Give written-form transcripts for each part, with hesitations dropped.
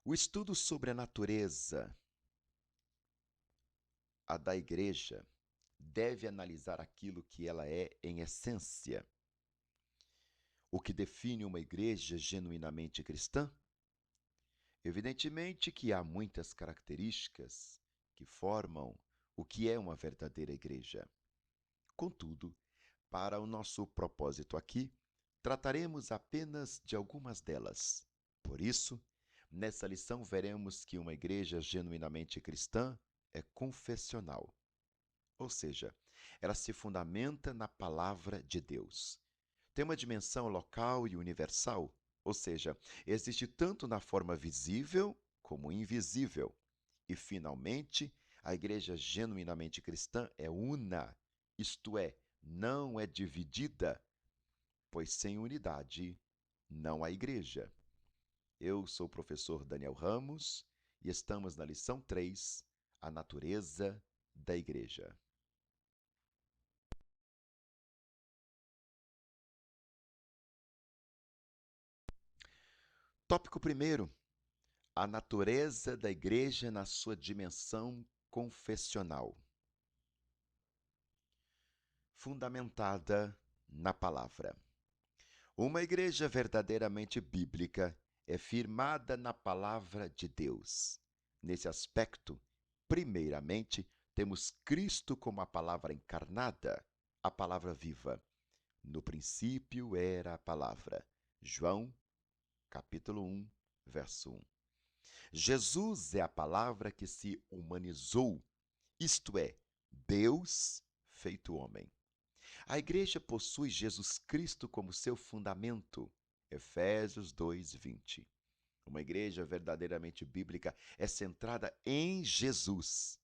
O estudo sobre a natureza, a da igreja, deve analisar aquilo que ela é em essência, o que define uma igreja genuinamente cristã. Evidentemente que há muitas características que formam o que é uma verdadeira igreja. Contudo, para o nosso propósito aqui, trataremos apenas de algumas delas. Por isso, nessa lição veremos que uma igreja genuinamente cristã é confessional, ou seja, ela se fundamenta na palavra de Deus. Tem uma dimensão local e universal, ou seja, existe tanto na forma visível como invisível. E, finalmente, a igreja genuinamente cristã é una, isto é, não é dividida, pois sem unidade não há igreja. Eu sou o professor Daniel Ramos e estamos na lição 3, a natureza da igreja. Tópico primeiro: a natureza da igreja na sua dimensão confessional, fundamentada na palavra. Uma igreja verdadeiramente bíblica é firmada na palavra de Deus. Nesse aspecto, primeiramente, temos Cristo como a palavra encarnada, a palavra viva. No princípio era a palavra. João, capítulo 1, verso 1. Jesus é a palavra que se humanizou, isto é, Deus feito homem. A igreja possui Jesus Cristo como seu fundamento. Efésios 2:20. Uma igreja verdadeiramente bíblica é centrada em Jesus.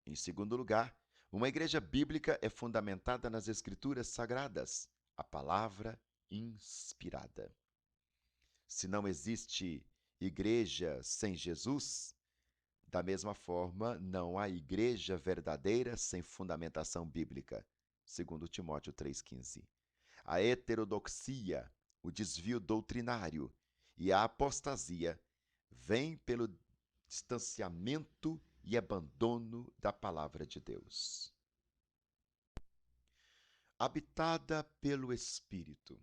Em segundo lugar, uma igreja bíblica é fundamentada nas Escrituras Sagradas, a palavra inspirada. Se não existe igreja sem Jesus, da mesma forma, não há igreja verdadeira sem fundamentação bíblica, segundo Timóteo 3,15. A heterodoxia, o desvio doutrinário e a apostasia vêm pelo distanciamento e abandono da palavra de Deus. Habitada pelo Espírito.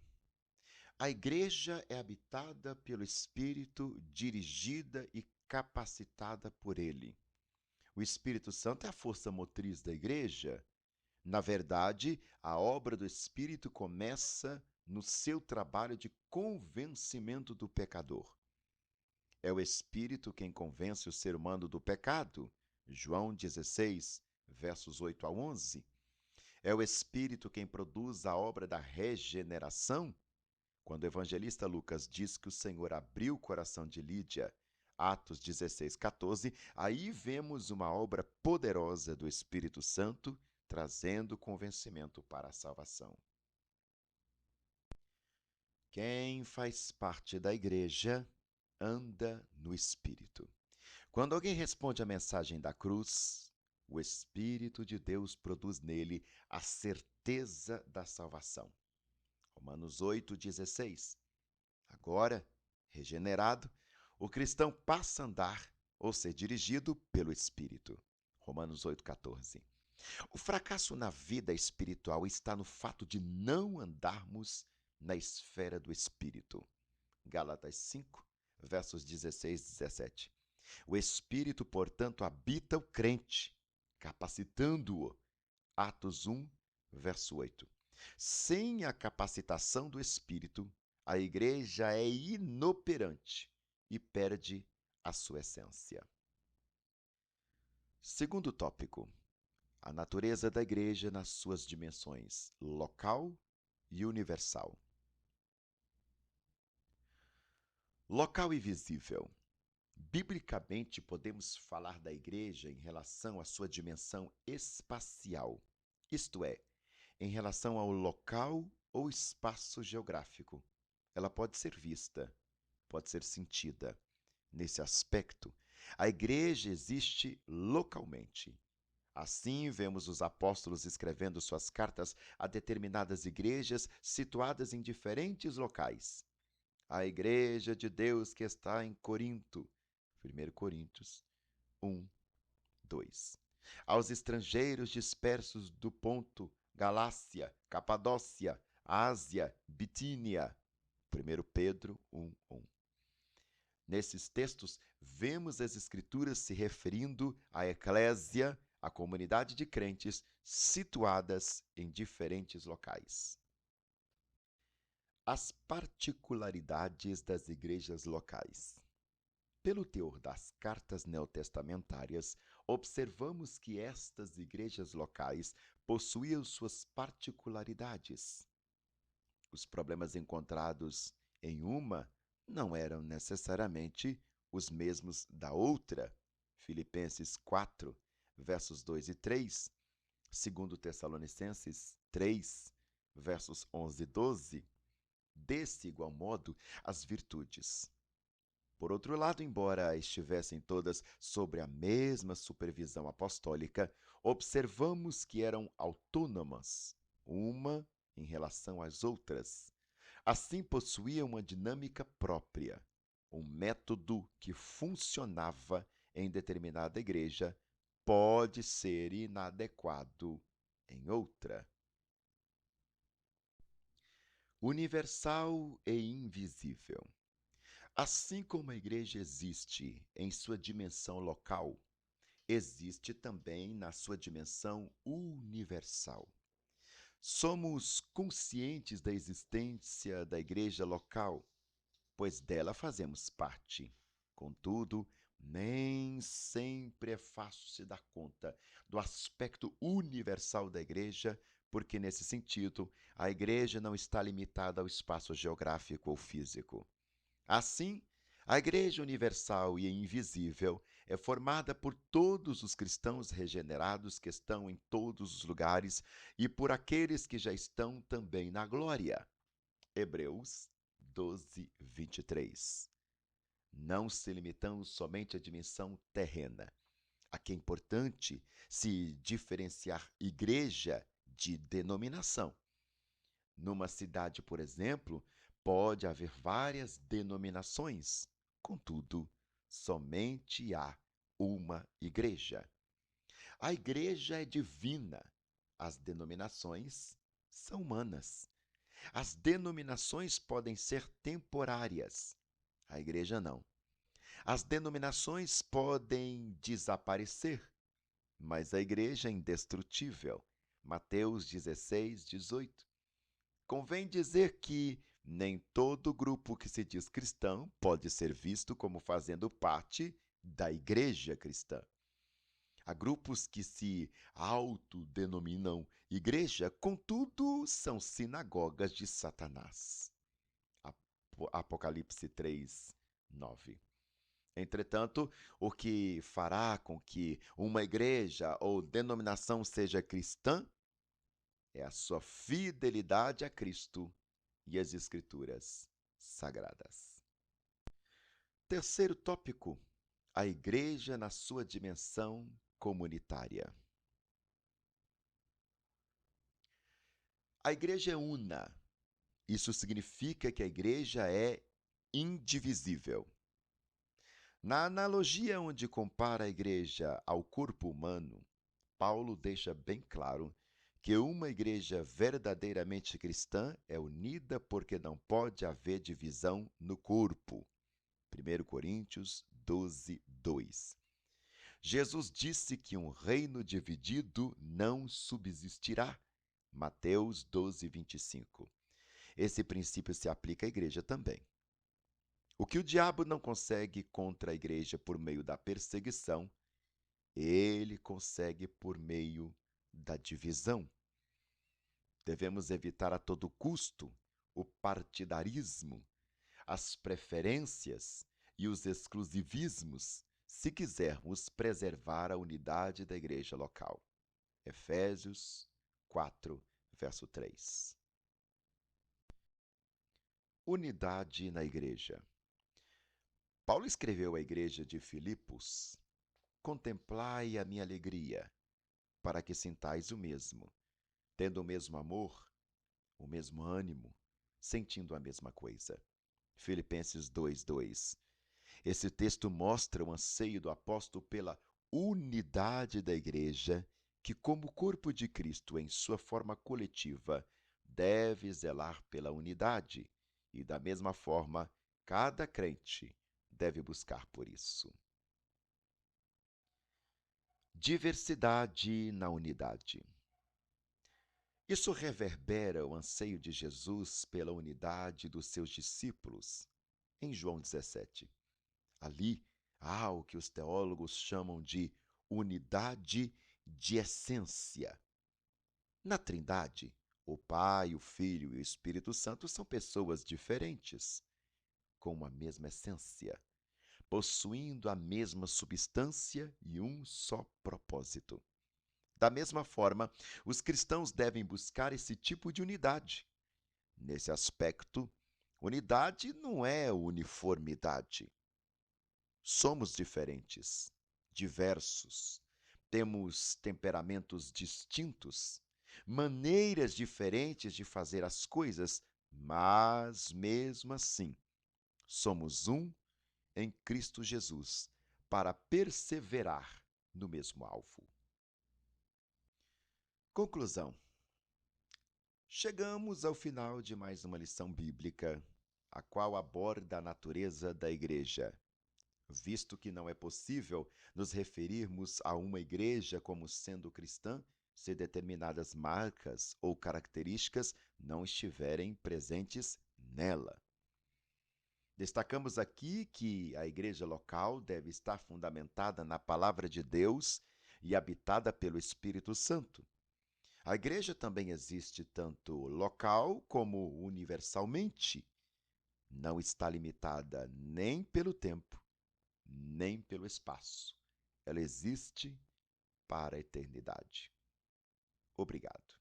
A igreja é habitada pelo Espírito, dirigida e capacitada por ele. O Espírito Santo é a força motriz da igreja. Na verdade, a obra do Espírito começa no seu trabalho de convencimento do pecador. É o Espírito quem convence o ser humano do pecado. João 16, versos 8 a 11. É o Espírito quem produz a obra da regeneração. Quando o evangelista Lucas diz que o Senhor abriu o coração de Lídia, Atos 16, 14, aí vemos uma obra poderosa do Espírito Santo trazendo convencimento para a salvação. Quem faz parte da igreja anda no Espírito. Quando alguém responde à mensagem da cruz, o Espírito de Deus produz nele a certeza da salvação. Romanos 8,16. Agora, regenerado, o cristão passa a andar ou ser dirigido pelo Espírito. Romanos 8,14. O fracasso na vida espiritual está no fato de não andarmos na esfera do Espírito. Gálatas 5, versos 16 e 17. O Espírito, portanto, habita o crente, capacitando-o. Atos 1, verso 8. Sem a capacitação do Espírito, a igreja é inoperante e perde a sua essência. Segundo tópico: a natureza da igreja nas suas dimensões local e universal. Local e visível. Biblicamente, podemos falar da igreja em relação à sua dimensão espacial, isto é, em relação ao local ou espaço geográfico. Ela pode ser vista, pode ser sentida. Nesse aspecto, a igreja existe localmente. Assim, vemos os apóstolos escrevendo suas cartas a determinadas igrejas situadas em diferentes locais. à igreja de Deus que está em Corinto. 1 Coríntios 1, 2. Aos estrangeiros dispersos do Ponto, Galácia, Capadócia, Ásia, Bitínia. 1 Pedro 1, 1. Nesses textos, vemos as Escrituras se referindo à eclésia, a comunidade de crentes situadas em diferentes locais. As particularidades das igrejas locais. Pelo teor das cartas neotestamentárias, observamos que estas igrejas locais possuíam suas particularidades. Os problemas encontrados em uma não eram necessariamente os mesmos da outra. Filipenses 4, versos 2 e 3, 2 Tessalonicenses 3, versos 11 e 12. Desse igual modo, as virtudes. Por outro lado, embora estivessem todas sobre a mesma supervisão apostólica, observamos que eram autônomas, uma em relação às outras. Assim, possuíam uma dinâmica própria, um método que funcionava em determinada igreja pode ser inadequado em outra. Universal e invisível. Assim como a igreja existe em sua dimensão local, existe também na sua dimensão universal. Somos conscientes da existência da igreja local, pois dela fazemos parte. Contudo, nem sempre é fácil se dar conta do aspecto universal da igreja, porque, nesse sentido, a igreja não está limitada ao espaço geográfico ou físico. Assim, a Igreja Universal e Invisível é formada por todos os cristãos regenerados que estão em todos os lugares e por aqueles que já estão também na glória. Hebreus 12, 23. Não se limitando somente à dimensão terrena. Aqui é importante se diferenciar igreja de denominação. Numa cidade, por exemplo, pode haver várias denominações, contudo, somente há uma igreja. A igreja é divina, as denominações são humanas. As denominações podem ser temporárias, a igreja não. As denominações podem desaparecer, mas a igreja é indestrutível. Mateus 16, 18. Convém dizer que nem todo grupo que se diz cristão pode ser visto como fazendo parte da igreja cristã. Há grupos que se autodenominam igreja, contudo, são sinagogas de Satanás. Apocalipse 3, 9. Entretanto, o que fará com que uma igreja ou denominação seja cristã é a sua fidelidade a Cristo e as Escrituras sagradas. Terceiro tópico: a igreja na sua dimensão comunitária. A igreja é una. Isso significa que a igreja é indivisível. Na analogia onde compara a igreja ao corpo humano, Paulo deixa bem claro que uma igreja verdadeiramente cristã é unida porque não pode haver divisão no corpo. 1 Coríntios 12, 2. Jesus disse que um reino dividido não subsistirá. Mateus 12, 25. Esse princípio se aplica à igreja também. O que o diabo não consegue contra a igreja por meio da perseguição, ele consegue por meio da divisão. Devemos evitar a todo custo o partidarismo, as preferências e os exclusivismos, se quisermos preservar a unidade da igreja local. Efésios 4, verso 3. Unidade na igreja. Paulo escreveu à igreja de Filipos: contemplai a minha alegria, para que sintais o mesmo, tendo o mesmo amor, o mesmo ânimo, sentindo a mesma coisa. Filipenses 2:2. Esse texto mostra o anseio do apóstolo pela unidade da igreja, que, como corpo de Cristo em sua forma coletiva, deve zelar pela unidade, e da mesma forma, cada crente deve buscar por isso. Diversidade na unidade. Isso reverbera o anseio de Jesus pela unidade dos seus discípulos. Em João 17, ali há o que os teólogos chamam de unidade de essência. Na Trindade, o Pai, o Filho e o Espírito Santo são pessoas diferentes, com uma mesma essência, possuindo a mesma substância e um só propósito. Da mesma forma, os cristãos devem buscar esse tipo de unidade. Nesse aspecto, unidade não é uniformidade. Somos diferentes, diversos, temos temperamentos distintos, maneiras diferentes de fazer as coisas, mas mesmo assim, somos um em Cristo Jesus para perseverar no mesmo alvo. Conclusão. Chegamos ao final de mais uma lição bíblica, a qual aborda a natureza da igreja. Visto que não é possível nos referirmos a uma igreja como sendo cristã se determinadas marcas ou características não estiverem presentes nela. Destacamos aqui que a igreja local deve estar fundamentada na palavra de Deus e habitada pelo Espírito Santo. A igreja também existe tanto local como universalmente. Não está limitada nem pelo tempo, nem pelo espaço. Ela existe para a eternidade. Obrigado.